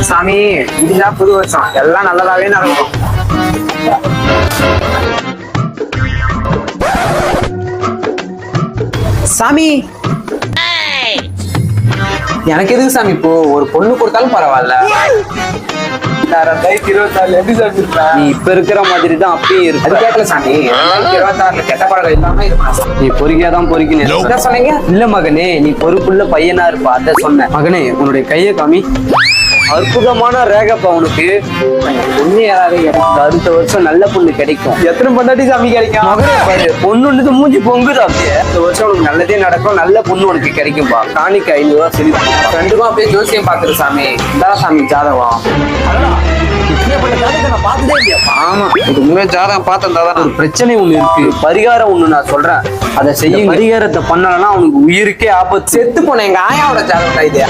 சாமி இதுதான் புது வருஷம், எல்லாம் நல்லதாவே நடக்கும். சாமி எனக்கு எதுக்கு சாமி இப்போ ஒரு பொண்ணு கொடுத்தாலும் பரவாயில்ல. 2024 எப்படி சாமி இருக்கா? நீ இப்ப இருக்கிற மாதிரி தான் அப்பயே இருக்கு. அது கேட்கல சாமி, 2026 கெட்ட பழக்கம் இல்லாம இருக்கணும். நீ பொறுக்கியாதான் பொறுக்கினு என்ன சொன்னீங்க? இல்ல மகனே, நீ பொறுப்புள்ள பையனா இருப்பா, அத சொன்ன. மகனே உன்னுடைய கையை காமி. அற்புதமான ரேகப்பா உனக்கு. பொண்ணு யாராவது எனக்கு அடுத்த வருஷம் நல்ல பொண்ணு கிடைக்கும். எத்தனை பொண்டாட்டி சாமி கிடைக்கும்? மகனே பாரு, பொண்ணு மூஞ்சி பொங்குது அப்படியே. இந்த வருஷம் உனக்கு நல்லதே நடக்கும், நல்ல பொண்ணு உனக்கு கிடைக்கும்பா. காணிக்கு 500 ரூபா சரி. ரெண்டுக்கும் அப்படியே ஜோசியம் பாக்குற சாமி. இதான் சாமி ஜாதகம். ஆமா, உண்மையா ஜாதகம் பார்த்தா ஒரு பிரச்சனை ஒண்ணு இருக்கு, பரிகாரம் ஒண்ணு நான் சொல்றேன், அதை செய்ய. பரிகாரத்தை பண்ணலன்னா அவனுக்கு உயிருக்கே ஆபத்து. செத்து போன எங்க ஆயாவோட ஜாதகம் இது.